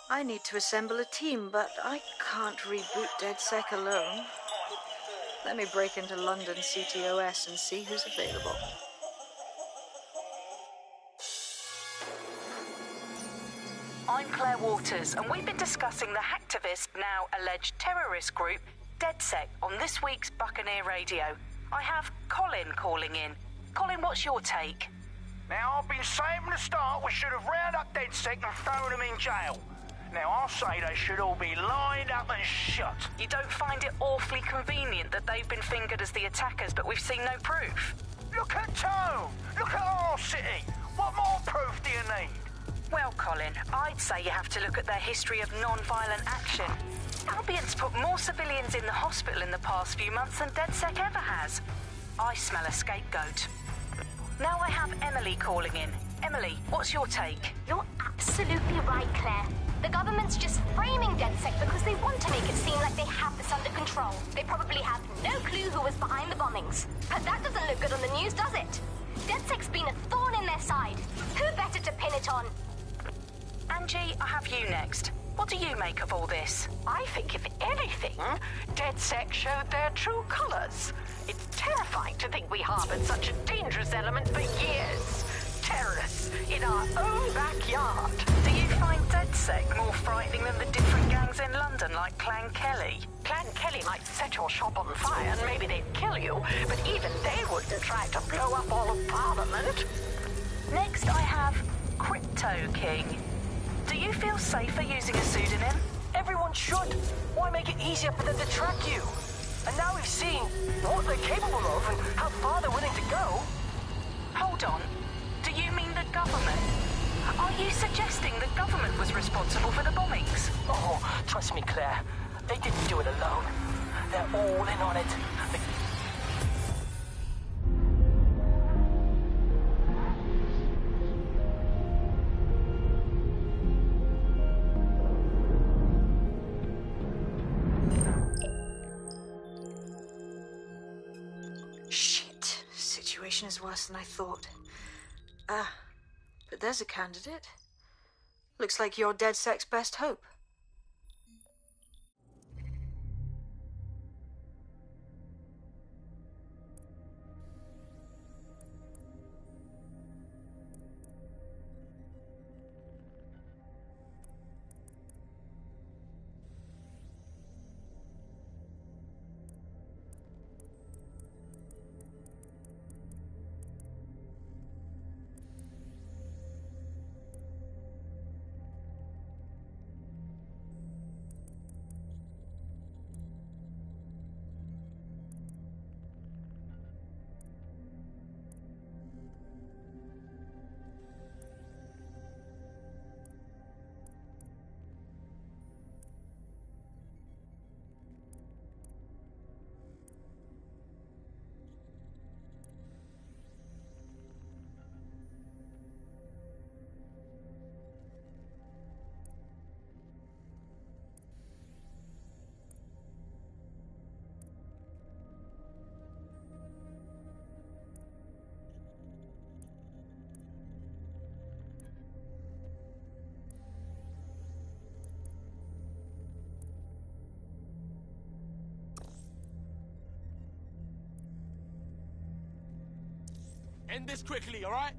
I need to assemble a team, but I can't reboot DedSec alone. Let me break into London CTOS and see who's available. I'm Claire Waters, and we've been discussing the hacktivist, now alleged terrorist group, DedSec, on this week's Buccaneer Radio. I have Colin calling in. Colin, what's your take? Now, I've been saying from the start we should have rounded up DedSec and thrown them in jail. Now, I'll say they should all be lined up and shot. You don't find it awfully convenient that they've been fingered as the attackers, but we've seen no proof? Look at Tone! Look at our city! What more proof do you need? Well, Colin, I'd say you have to look at their history of non-violent action. Albion's put more civilians in the hospital in the past few months than DedSec ever has. I smell a scapegoat. Now I have Emily calling in. Emily, what's your take? You're absolutely right, Claire. The government's just framing DedSec because they want to make it seem like they have this under control. They probably have no clue who was behind the bombings. But that doesn't look good on the news, does it? DedSec's been a thorn in their side. Who better to pin it on? Angie, I have you next. What do you make of all this? I think, if anything, DedSec showed their true colors. It's terrifying to think we harbored such a dangerous element for years. Terrorists in our own backyard. Do you find DedSec more frightening than the different gangs in London, like Clan Kelly? Clan Kelly might set your shop on fire and maybe they'd kill you, but even they wouldn't try to blow up all of Parliament. Next, I have Crypto King. Do you feel safer using a pseudonym? Everyone should. Why make it easier for them to track you? And now we've seen what they're capable of and how far they're willing to go. Hold on. Do you mean the government? Are you suggesting the government was responsible for the bombings? Oh, trust me, Claire. They didn't do it alone. They're all in on it. Shit. Situation is worse than I thought. But there's a candidate. Looks like you're DedSec's best hope. End this quickly, all right?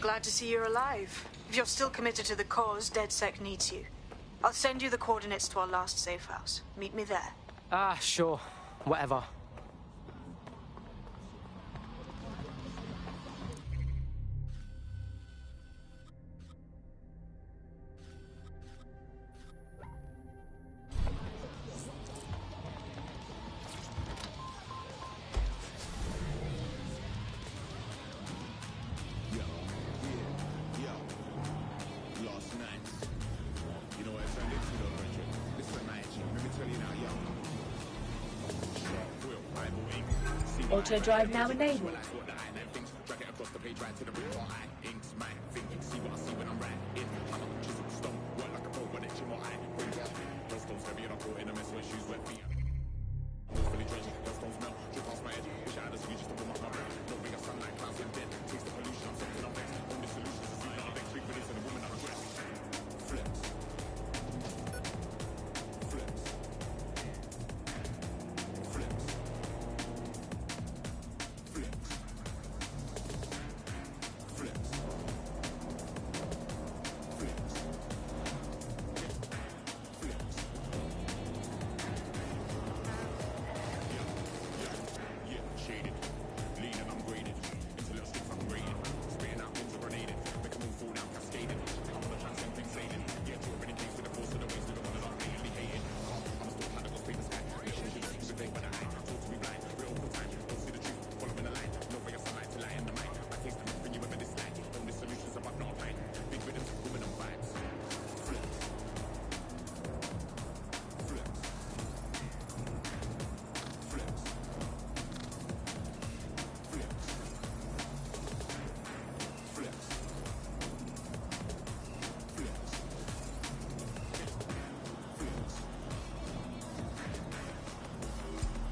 Glad to see you're alive. If you're still committed to the cause, DedSec needs you. I'll send you the coordinates to our last safe house. Meet me there. Ah, sure. Whatever. Auto drive now enabled.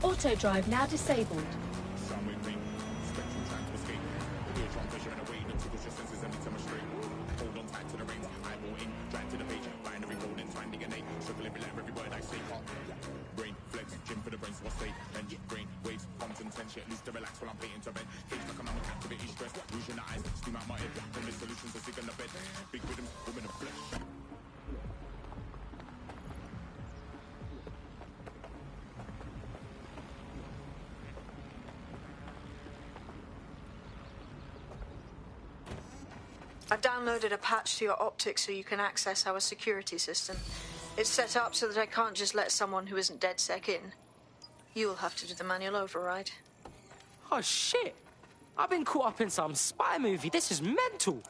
Auto drive now disabled. I've downloaded a patch to your optics so you can access our security system. It's set up so that I can't just let someone who isn't DedSec in. You'll have to do the manual override. Oh, shit! I've been caught up in some spy movie. This is mental.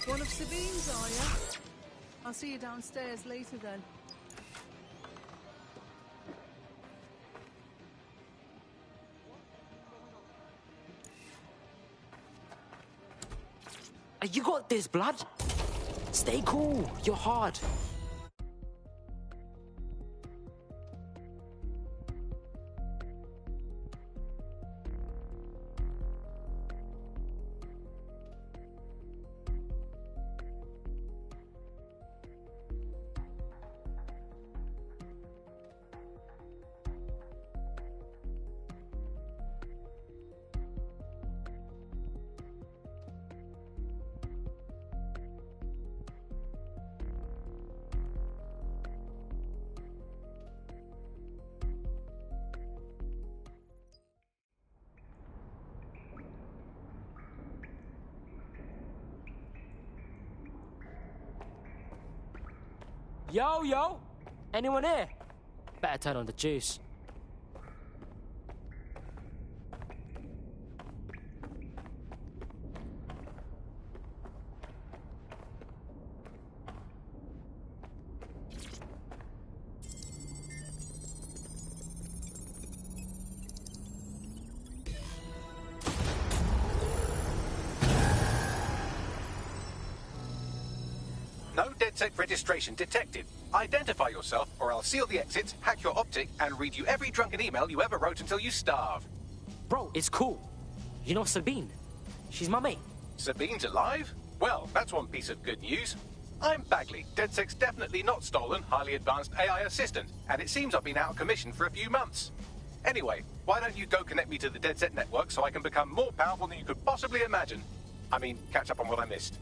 One of Sabine's, are you? I'll see you downstairs later then. You got this, blood. Stay cool. You're hard. Yo! Anyone here? Better turn on the juice. No DedSec registration detected. Identify yourself, or I'll seal the exits, hack your optic, and read you every drunken email you ever wrote until you starve. Bro, it's cool. You know Sabine? She's my mate. Sabine's alive? Well, that's one piece of good news. I'm Bagley, DedSec's definitely not stolen, highly advanced AI assistant, and it seems I've been out of commission for a few months. Anyway, why don't you go connect me to the DedSec network so I can become more powerful than you could possibly imagine? I mean, catch up on what I missed.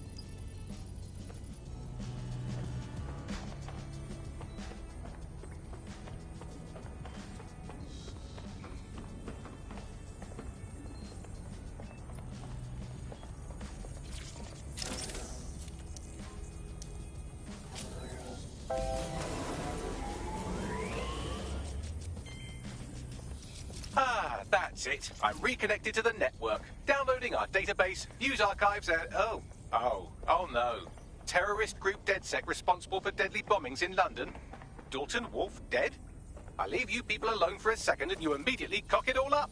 That's it. I'm reconnected to the network, downloading our database, news archives, and oh no. Terrorist group DedSec responsible for deadly bombings in London? Dalton Wolf dead? I leave you people alone for a second and you immediately cock it all up.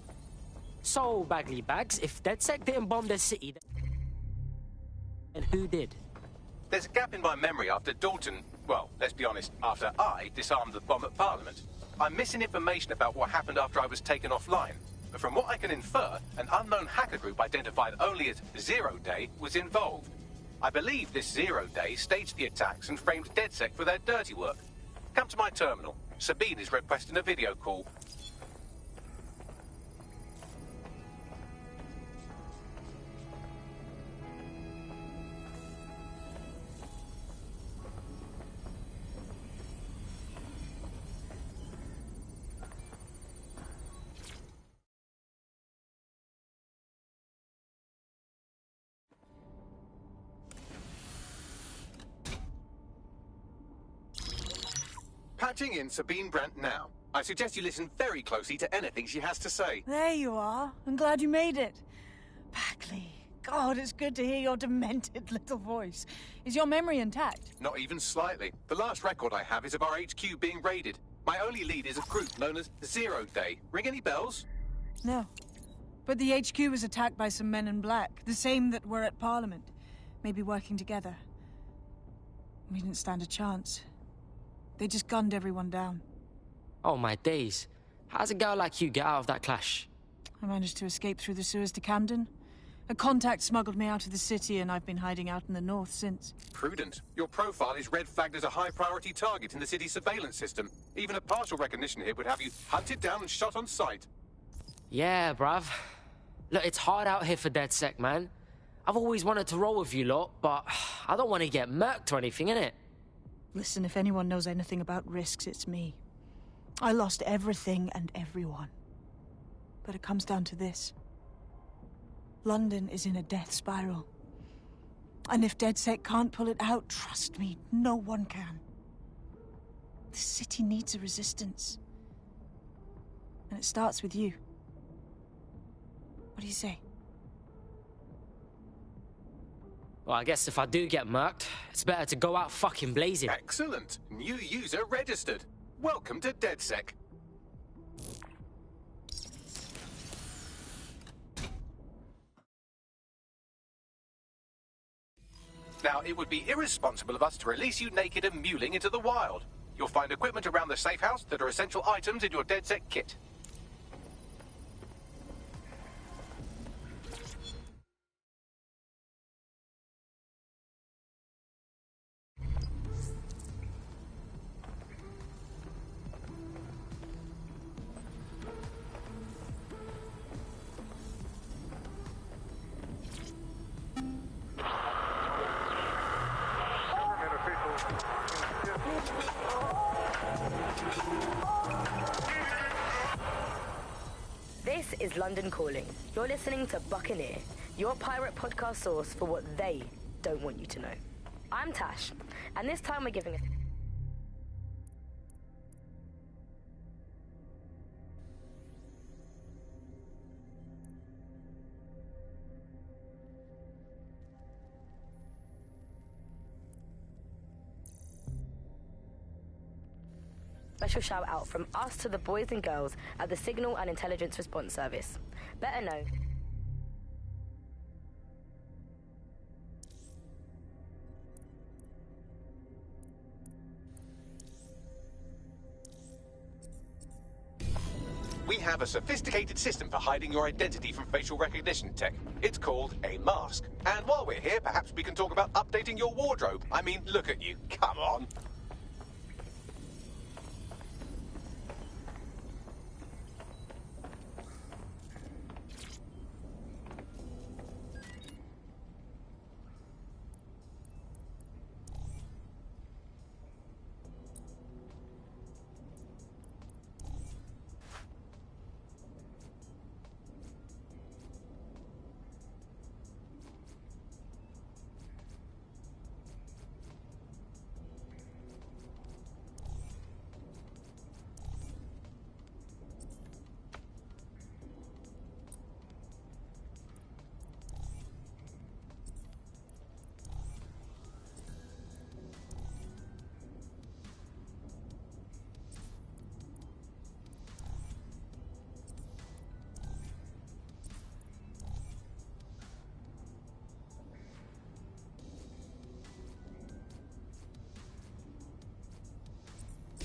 So, Bagley Bags, if DedSec didn't bomb the city, then who did? There's a gap in my memory after Dalton, well, let's be honest, after I disarmed the bomb at Parliament. I'm missing information about what happened after I was taken offline. But from what I can infer, an unknown hacker group identified only as Zero Day was involved. I believe this Zero Day staged the attacks and framed DedSec for their dirty work. Come to my terminal. Sabine is requesting a video call. Patching in Sabine Brandt now. I suggest you listen very closely to anything she has to say. There you are. I'm glad you made it. Bagley. God, it's good to hear your demented little voice. Is your memory intact? Not even slightly. The last record I have is of our HQ being raided. My only lead is a group known as Zero Day. Ring any bells? No. But the HQ was attacked by some men in black, the same that were at Parliament. Maybe working together. We didn't stand a chance. They just gunned everyone down. Oh my days. How's a girl like you get out of that clash? I managed to escape through the sewers to Camden. A contact smuggled me out of the city and I've been hiding out in the north since. Prudent. Your profile is red flagged as a high-priority target in the city's surveillance system. Even a partial recognition here would have you hunted down and shot on sight. Yeah, bruv. Look, it's hard out here for DedSec, man. I've always wanted to roll with you lot, but I don't want to get murked or anything, innit? Listen, if anyone knows anything about risks, it's me. I lost everything and everyone. But it comes down to this. London is in a death spiral. And if DedSec can't pull it out, trust me, no one can. The city needs a resistance. And it starts with you. What do you say? Well, I guess if I do get murked, it's better to go out fucking blazing. Excellent. New user registered. Welcome to DedSec. Now, it would be irresponsible of us to release you naked and mewling into the wild. You'll find equipment around the safe house that are essential items in your DedSec kit. This is London Calling. You're listening to Buccaneer, your pirate podcast source for what they don't want you to know. I'm Tash, and this time we're giving a... special shout out from us to the boys and girls at the Signal and Intelligence Response Service. Better known. We have a sophisticated system for hiding your identity from facial recognition tech. It's called a mask. And while we're here, perhaps we can talk about updating your wardrobe. I mean, look at you. Come on.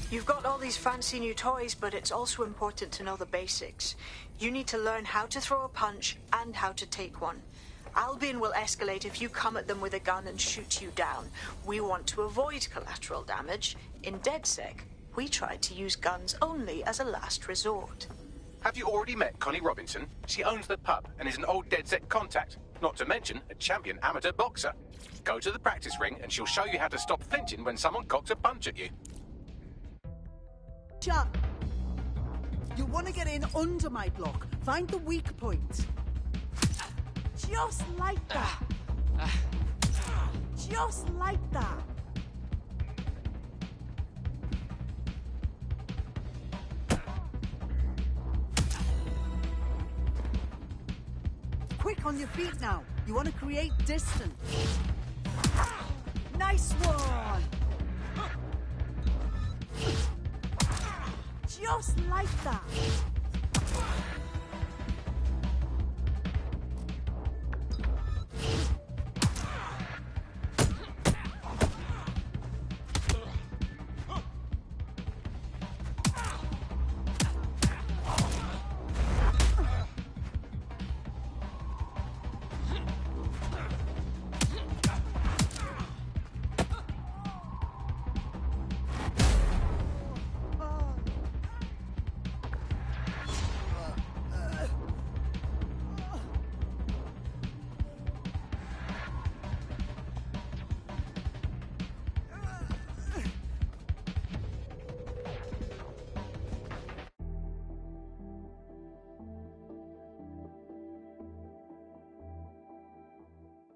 You've got all these fancy new toys, but it's also important to know the basics. You need to learn how to throw a punch and how to take one. Albion will escalate if you come at them with a gun and shoot you down. We want to avoid collateral damage. In DedSec, we try to use guns only as a last resort. Have you already met Connie Robinson? She owns the pub and is an old DedSec contact, not to mention a champion amateur boxer. Go to the practice ring and she'll show you how to stop flinching when someone cocks a punch at you. Chat. You want to get in under my block. Find the weak point. Just like that. Just like that. Quick on your feet now. You want to create distance. Nice one. Just like that.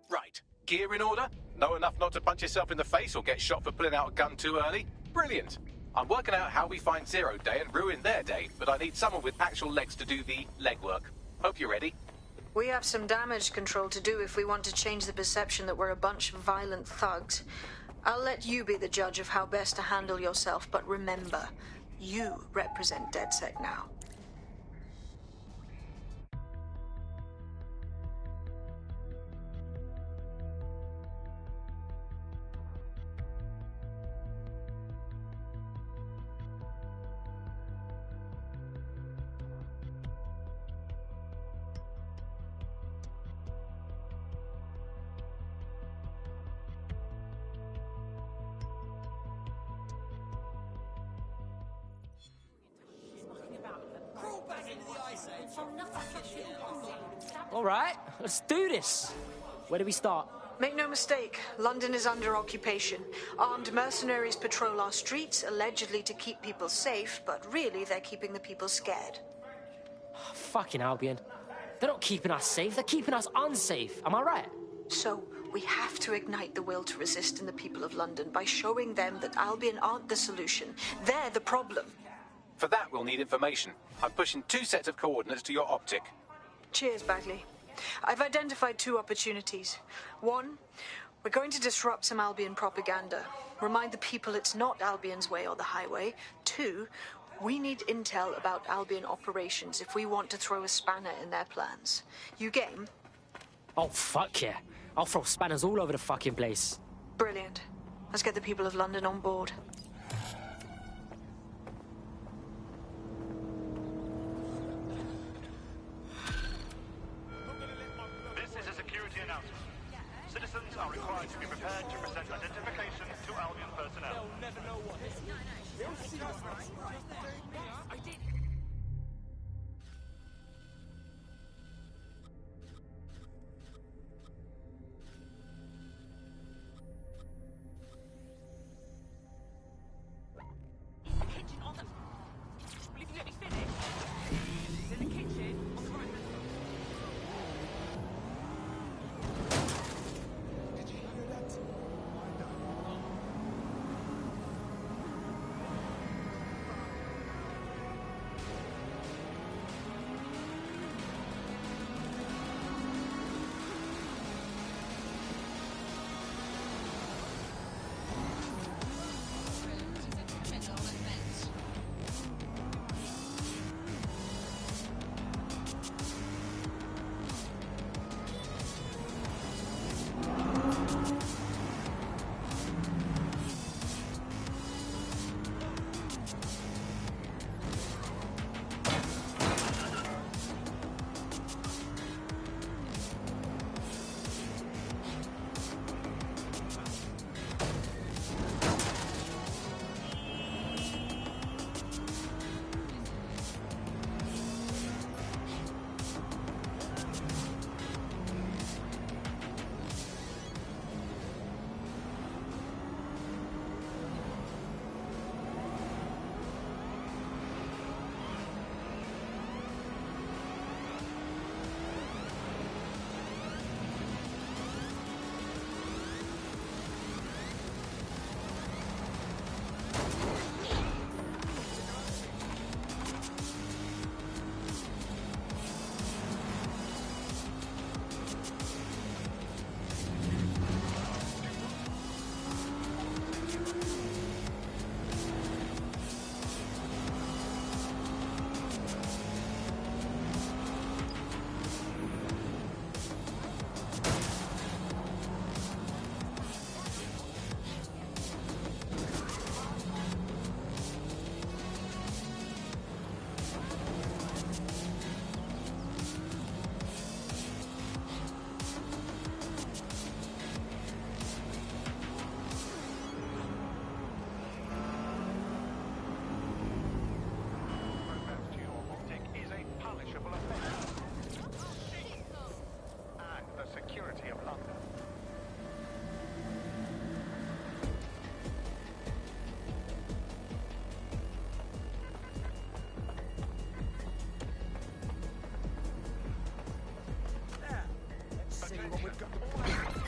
Right. Gear in order? Know enough not to punch yourself in the face or get shot for pulling out a gun too early? Brilliant. I'm working out how we find Zero Day and ruin their day, but I need someone with actual legs to do the legwork. Hope you're ready. We have some damage control to do if we want to change the perception that we're a bunch of violent thugs. I'll let you be the judge of how best to handle yourself, but remember, you represent DedSec now. All right, let's do this. Where do we start? Make no mistake, London is under occupation. Armed mercenaries patrol our streets, allegedly to keep people safe, but really they're keeping the people scared. Oh, fucking Albion. They're not keeping us safe, they're keeping us unsafe. Am I right? So, we have to ignite the will to resist in the people of London by showing them that Albion aren't the solution. They're the problem. For that, we'll need information. I'm pushing 2 sets of coordinates to your optic. Cheers, Bagley. I've identified 2 opportunities. 1, we're going to disrupt some Albion propaganda. Remind the people it's not Albion's way or the highway. 2, we need intel about Albion operations if we want to throw a spanner in their plans. You game? Oh, fuck yeah. I'll throw spanners all over the fucking place. Brilliant. Let's get the people of London on board. Citizens are required to be prepared to present identification to Albion personnel. They'll never know what hit me. I did.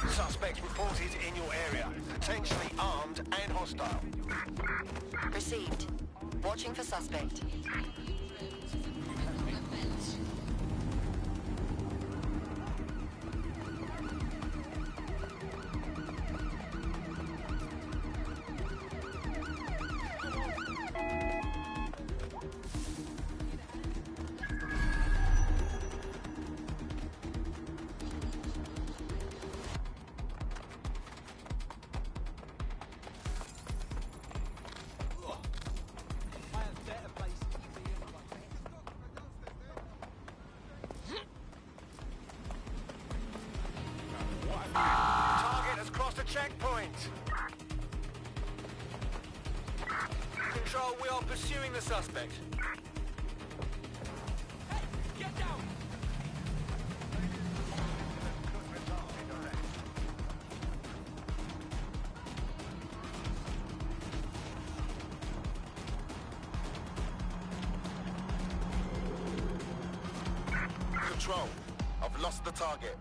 Suspect reported in your area. Potentially armed and hostile. Received. Watching for suspect. Target has crossed a checkpoint. Control, we are pursuing the suspect. Hey, get down! Control, I've lost the target.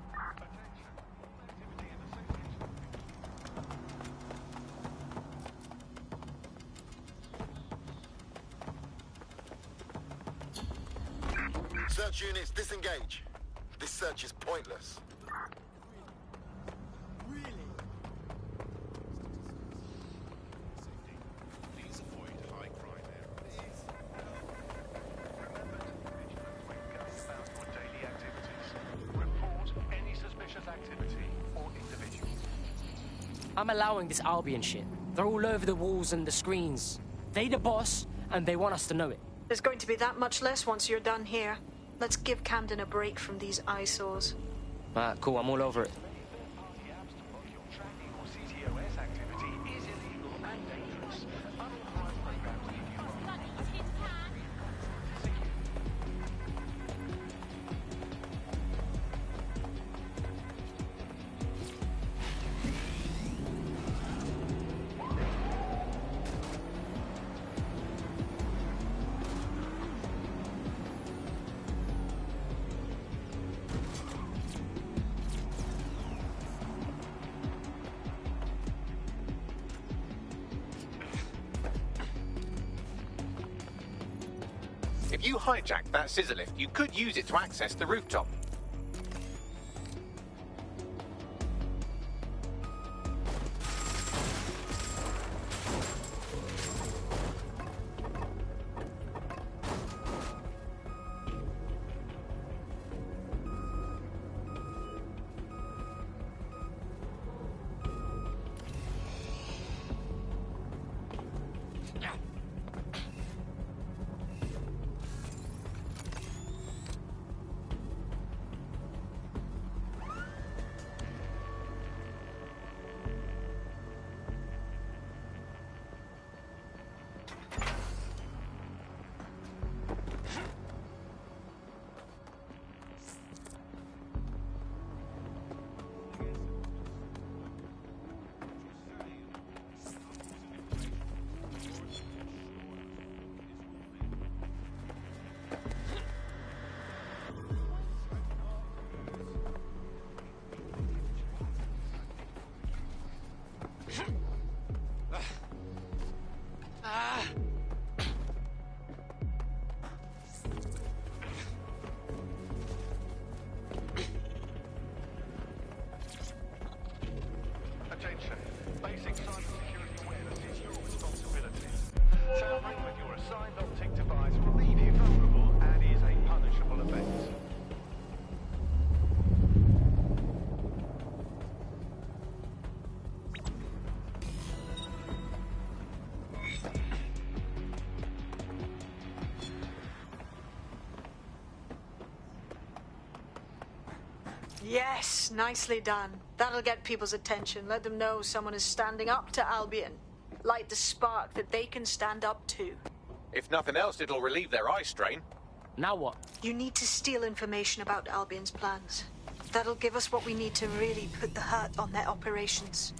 Search units, disengage. This search is pointless. Please avoid high crime areas. Daily activities. Report any suspicious activity or individual. I'm allowing this Albion shit. They're all over the walls and the screens. They the boss, and they want us to know it. There's going to be that much less once you're done here. Let's give Camden a break from these eyesores. Cool, I'm all over it. If you hijacked that scissor lift, you could use it to access the rooftop. Attention. Basic cybersecurity awareness is your responsibility. Tampering with your assigned optic device will leave you vulnerable and is a punishable offence. Yes, nicely done. That'll get people's attention. Let them know someone is standing up to Albion. Light the spark that they can stand up to. If nothing else, it'll relieve their eye strain. Now what? You need to steal information about Albion's plans. That'll give us what we need to really put the hurt on their operations.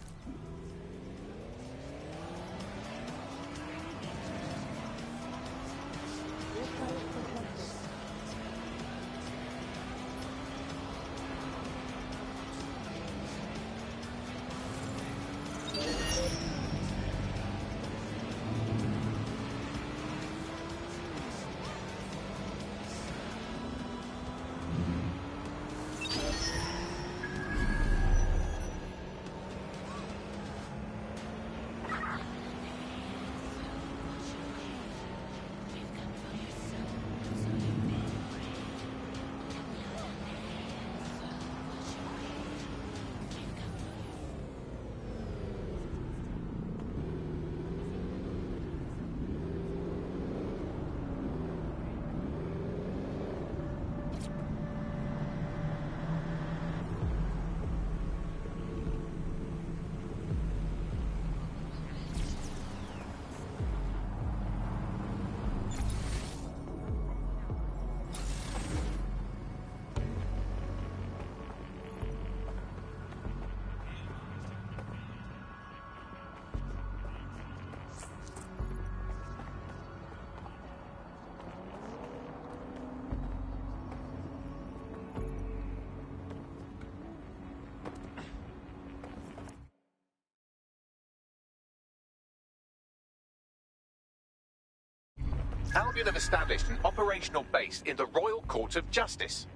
Albion have established an operational base in the Royal Court of Justice.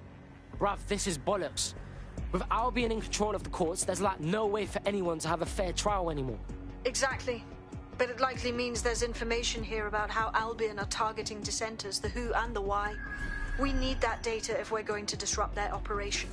Bruv, this is bollocks. With Albion in control of the courts, there's like no way for anyone to have a fair trial anymore. Exactly. But it likely means there's information here about how Albion are targeting dissenters, the who and the why. We need that data if we're going to disrupt their operation.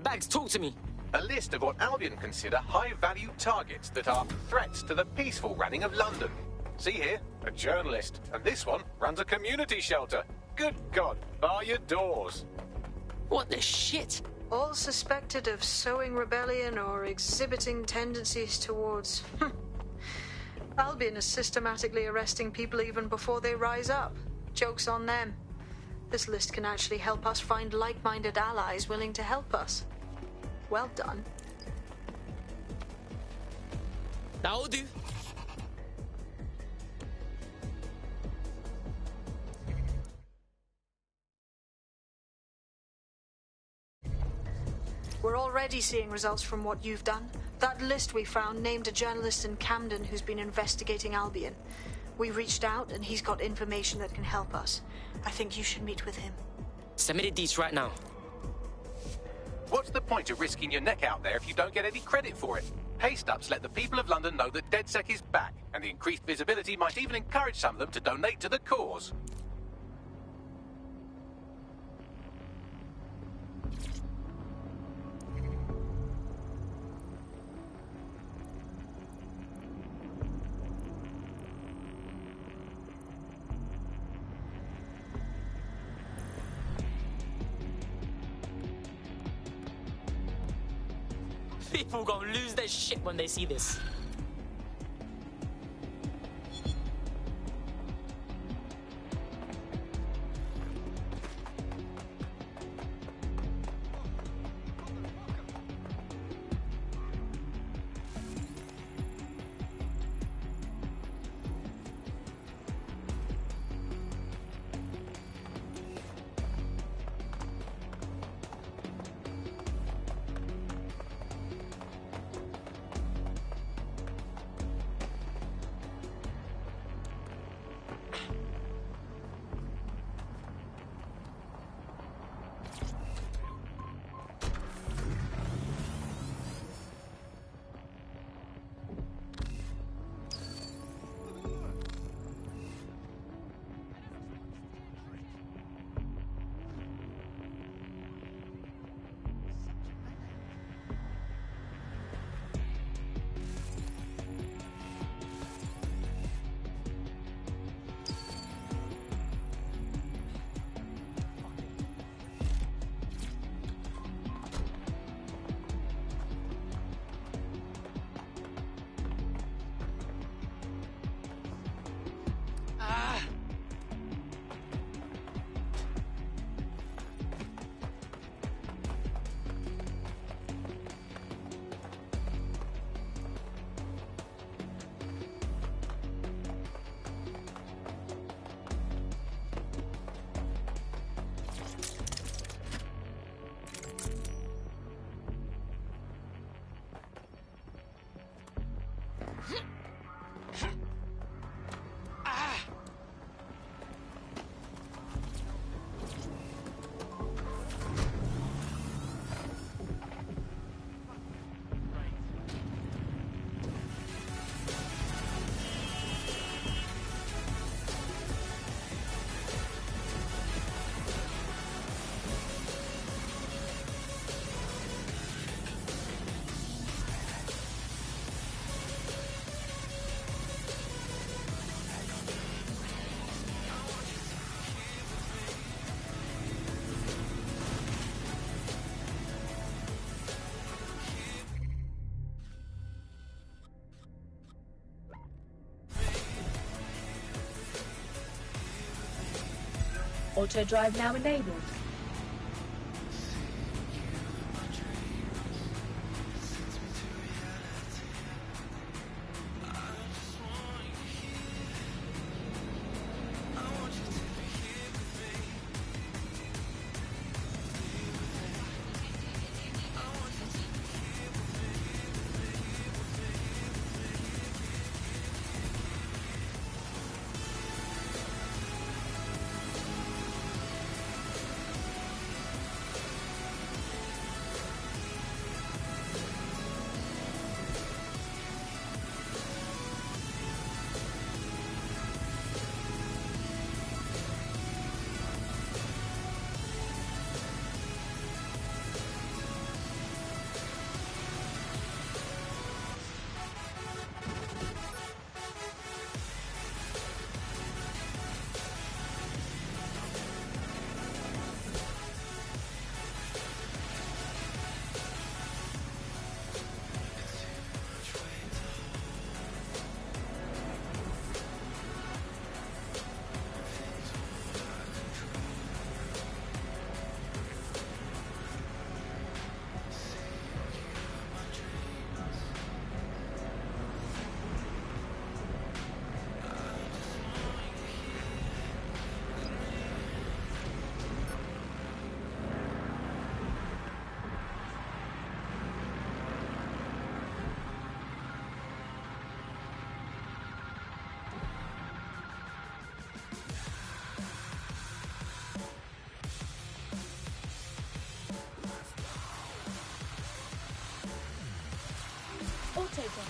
Bags, talk to me. A list of what Albion consider high-value targets that are threats to the peaceful running of London. See here, a journalist, and this one runs a community shelter. Good God, bar your doors. What the shit? All suspected of sowing rebellion or exhibiting tendencies towards... Albion is systematically arresting people even before they rise up. Joke's on them. This list can actually help us find like-minded allies willing to help us. Well done. That'll do. We're already seeing results from what you've done. That list we found named a journalist in Camden who's been investigating Albion. We reached out and he's got information that can help us. I think you should meet with him. Send me the deets right now. What's the point of risking your neck out there if you don't get any credit for it? Paste-ups let the people of London know that DedSec is back, and the increased visibility might even encourage some of them to donate to the cause. People gonna lose their shit when they see this. Auto drive now enabled. Okay.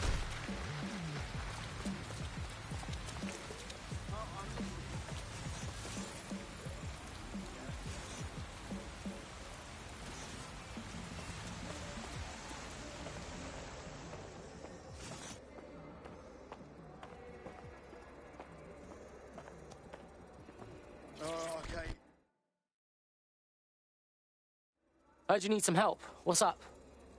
Heard you need some help. What's up?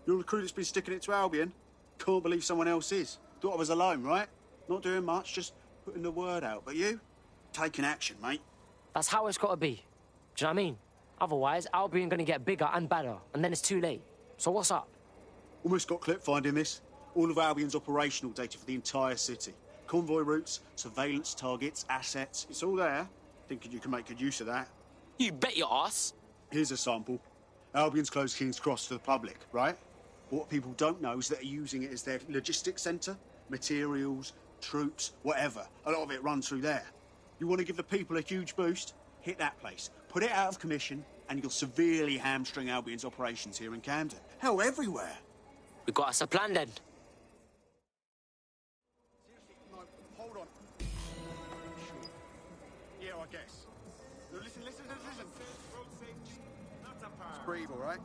You're the crew that's been sticking it to Albion? Can't believe someone else is. Thought I was alone, right? Not doing much, just putting the word out. But you? Taking action, mate. That's how it's gotta be. Do you know what I mean? Otherwise, Albion gonna get bigger and badder, and then it's too late. So what's up? Almost got clip finding this. All of Albion's operational data for the entire city. Convoy routes, surveillance targets, assets. It's all there. Thinking you can make good use of that. You bet your ass. Here's a sample. Albion's closed King's Cross to the public, right? But what people don't know is that they're using it as their logistics centre. Materials, troops, whatever. A lot of it runs through there. You want to give the people a huge boost? Hit that place. Put it out of commission, and you'll severely hamstring Albion's operations here in Camden. Hell, everywhere. We got us a plan then. Hold on. Sure. Yeah, I guess. No, listen. Just breathe, all right?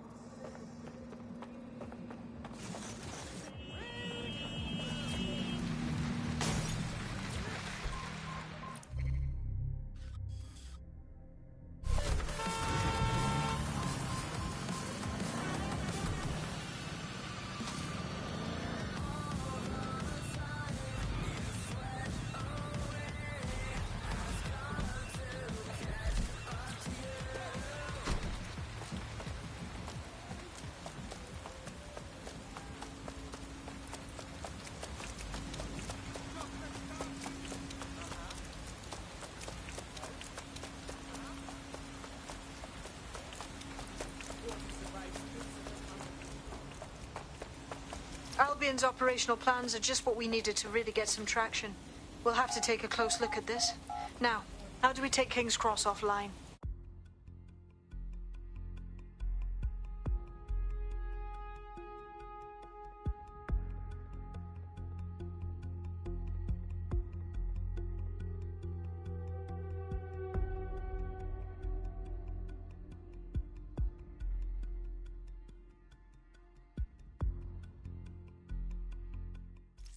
Albion's operational plans are just what we needed to really get some traction. We'll have to take a close look at this. Now, how do we take King's Cross offline?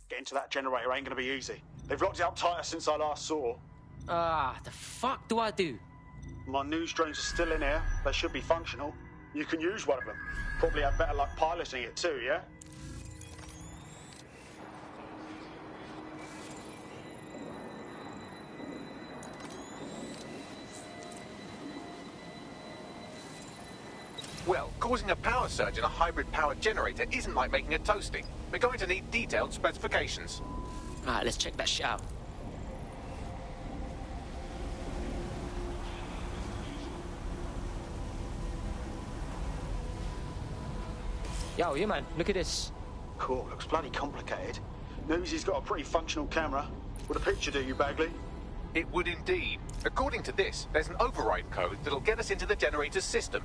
Getting to that generator ain't gonna be easy. They've locked it up tighter since I last saw. The fuck do I do? My news drones are still in here. They should be functional. You can use one of them. Probably have better luck piloting it too, yeah? Well, causing a power surge in a hybrid-powered generator isn't like making a toasty. We're going to need detailed specifications. Alright, let's check that shit out. Yo, yeah man, look at this. Cool, looks bloody complicated. Newsy's got a pretty functional camera. Would a picture do you, Bagley? It would indeed. According to this, there's an override code that'll get us into the generator's system.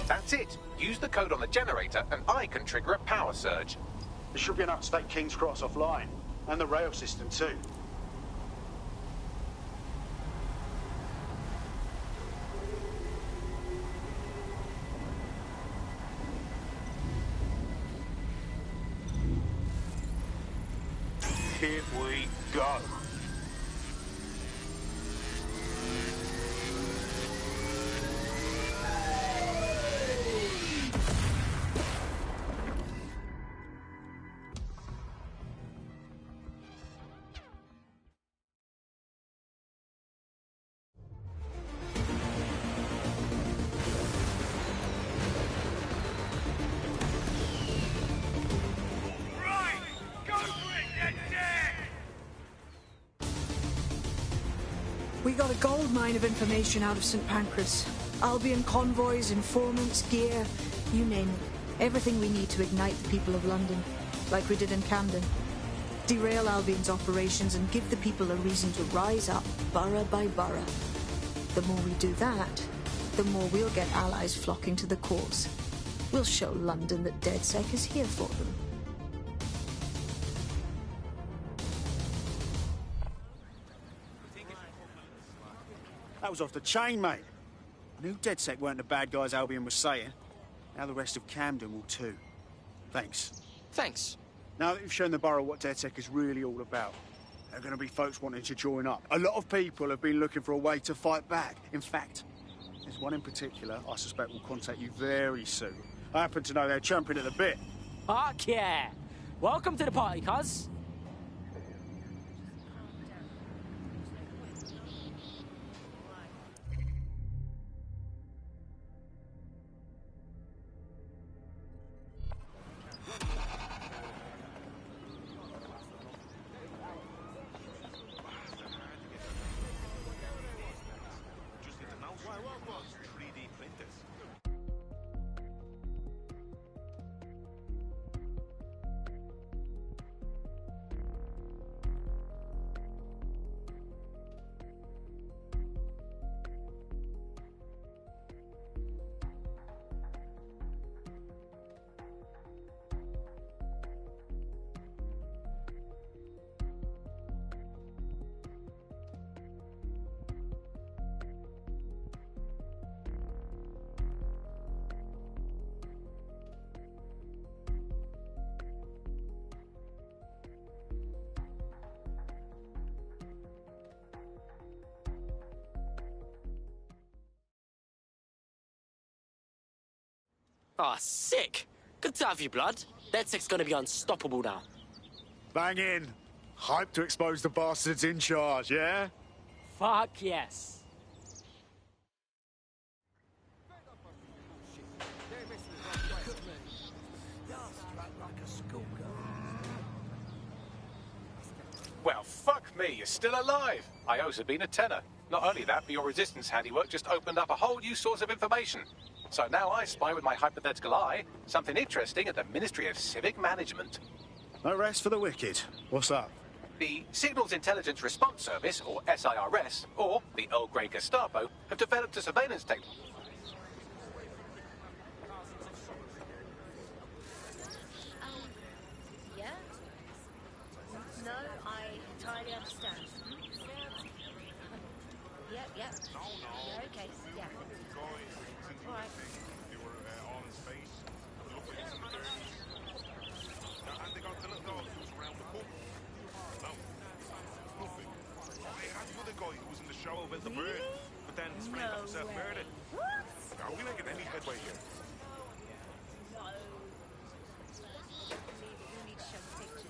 That's it. Use the code on the generator and I can trigger a power surge. There should be enough to take King's Cross offline. And the rail system too. Here we go. got a gold mine of information out of St. Pancras. Albion convoys, informants, gear, you name it. Everything we need to ignite the people of London, like we did in Camden. Derail Albion's operations and give the people a reason to rise up, borough by borough. The more we do that, the more we'll get allies flocking to the cause. We'll show London that DedSec is here for them. That was off the chain, mate. I knew DedSec weren't the bad guys Albion was saying. Now the rest of Camden will too. Thanks. Thanks. Now that you've shown the borough what DedSec is really all about, there are going to be folks wanting to join up. A lot of people have been looking for a way to fight back. In fact, there's one in particular I suspect will contact you very soon. I happen to know they're champing at the bit. Fuck yeah! Welcome to the party, cuz. Ah, sick! Good to have you, blood. DedSec's gonna be unstoppable now. Bang in. Hype to expose the bastards in charge, yeah? Fuck yes. Well, fuck me, you're still alive. I owe Sabine a tenner. Not only that, but your resistance handiwork just opened up a whole new source of information. So now I spy with my hypothetical eye something interesting at the Ministry of Civic Management. No rest for the wicked. What's up? The Signals Intelligence Response Service, or SIRS, or the Earl Grey Gestapo, have developed a surveillance technique. Yeah? No, I entirely understand. Yep. Yeah, okay, yeah. All right. They were all in space, looking at some dirty. And they got the little dog who was around the pub. No, nothing. I had the other guy who was in the show about the bird, but then his friend got himself murdered. Are we making any headway here? No. You need to show pictures.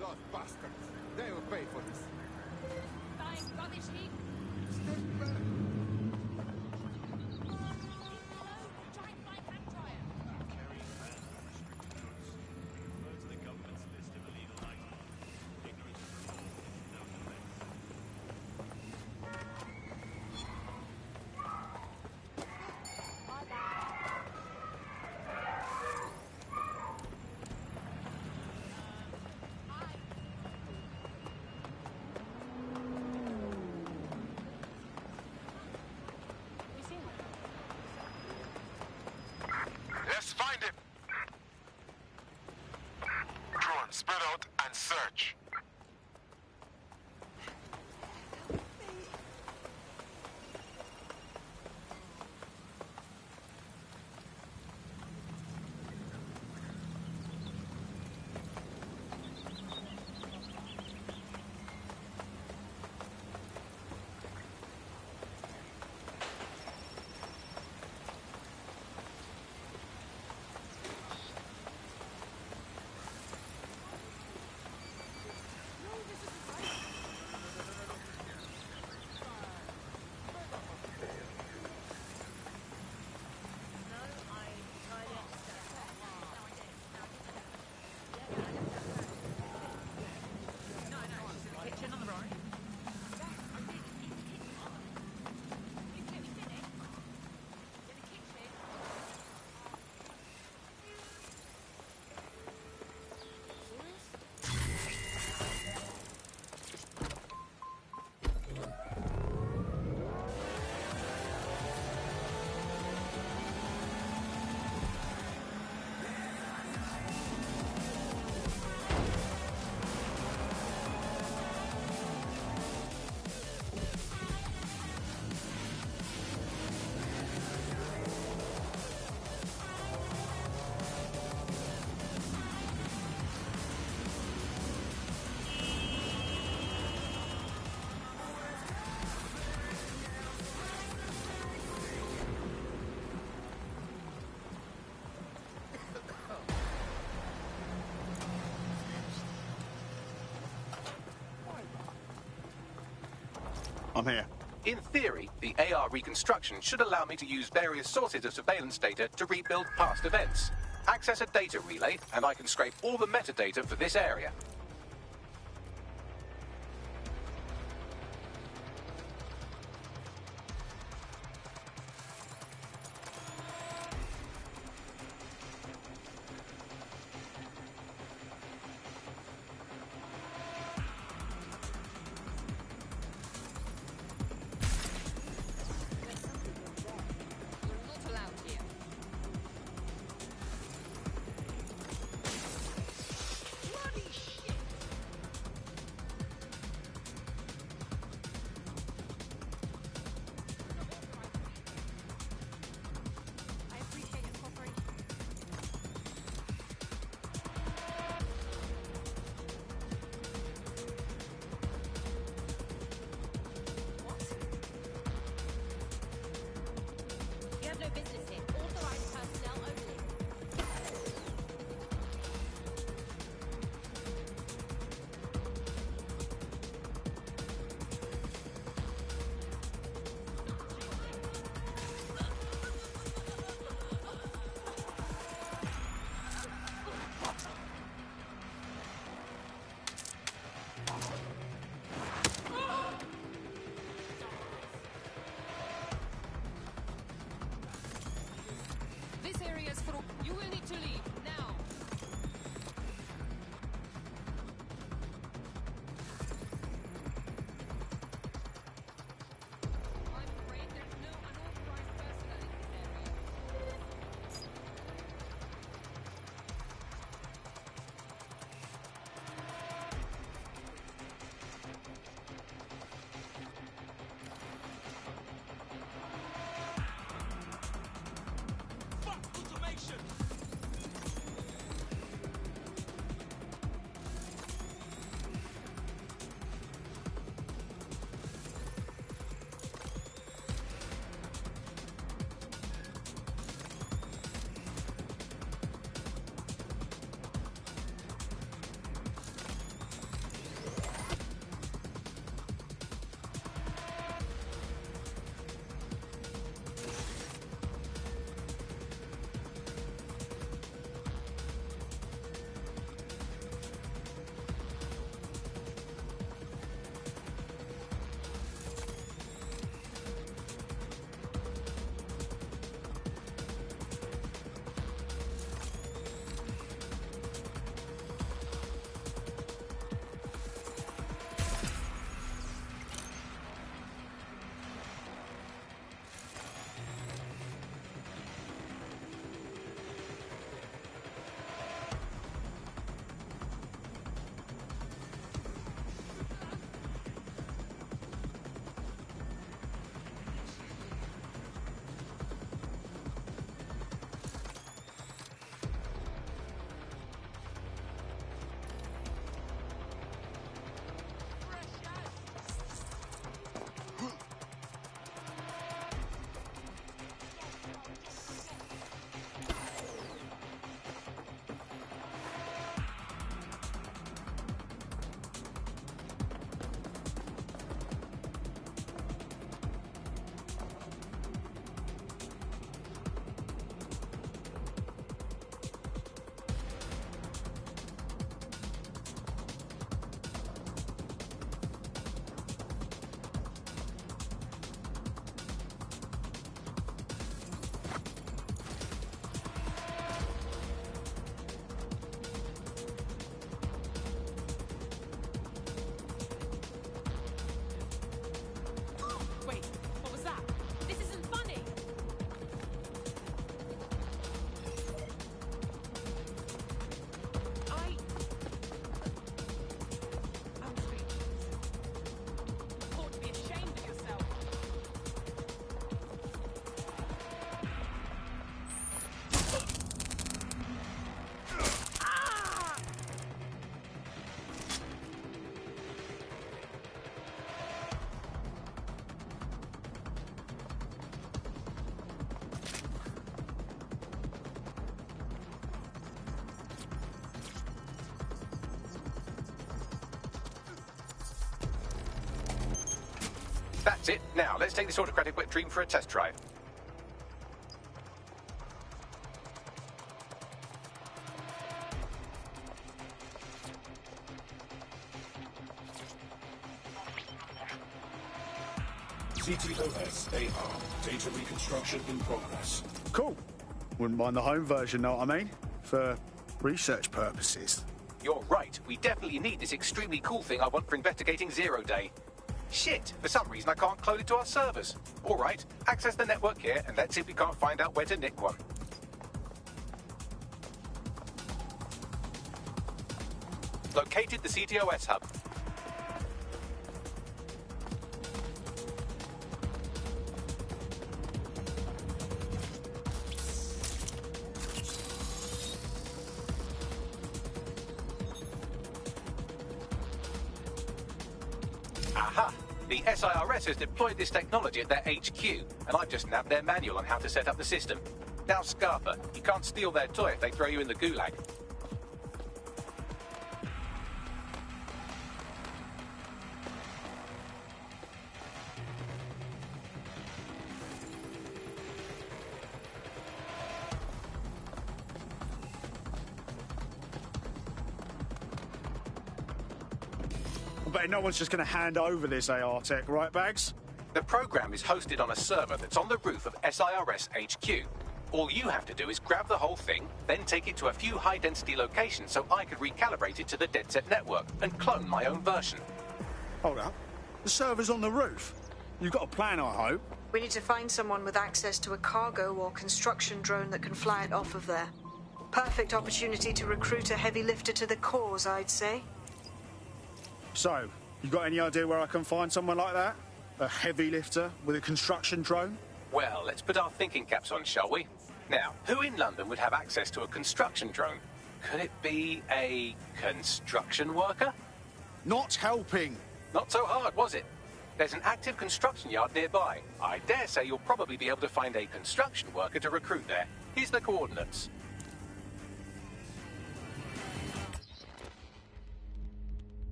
Those bastards. They will pay for this. Dying rubbish heap. Step back. Let's search. I'm here. In theory, the AR reconstruction should allow me to use various sources of surveillance data to rebuild past events. Access a data relay, and I can scrape all the metadata for this area. You will need to leave now. I'm afraid there's no unauthorized personnel in this area. Fuck automation! That's it. Now, let's take this autocratic wet dream for a test drive. CTOS AR. Data reconstruction in progress. Cool. Wouldn't mind the home version, know what I mean? For research purposes. You're right. We definitely need this extremely cool thing I want for investigating Zero Day. Shit, for some reason I can't clone it to our servers. All right, access the network here and let's see if we can't find out where to nick one. Located the CTOS hub. Aha! The SIRS has deployed this technology at their HQ, and I've just nabbed their manual on how to set up the system. Now, Scarpa, you can't steal their toy if they throw you in the gulag. I bet no one's just going to hand over this AR tech, right, Bags? The program is hosted on a server that's on the roof of SIRS HQ. All you have to do is grab the whole thing, then take it to a few high-density locations so I can recalibrate it to the DedSec network and clone my own version. Hold up. The server's on the roof. You've got a plan, I hope. We need to find someone with access to a cargo or construction drone that can fly it off of there. Perfect opportunity to recruit a heavy lifter to the cause, I'd say. So, you got any idea where I can find someone like that? A heavy lifter with a construction drone? Well, let's put our thinking caps on, shall we? Now, who in London would have access to a construction drone? Could it be a construction worker? Not helping. Not so hard, was it? There's an active construction yard nearby. I dare say you'll probably be able to find a construction worker to recruit there. Here's the coordinates.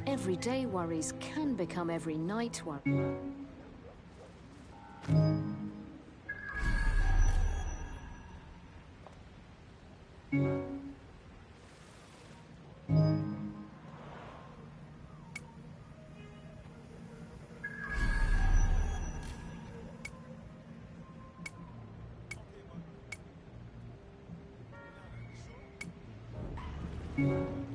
Everyday worries can become every night worries. Thank you.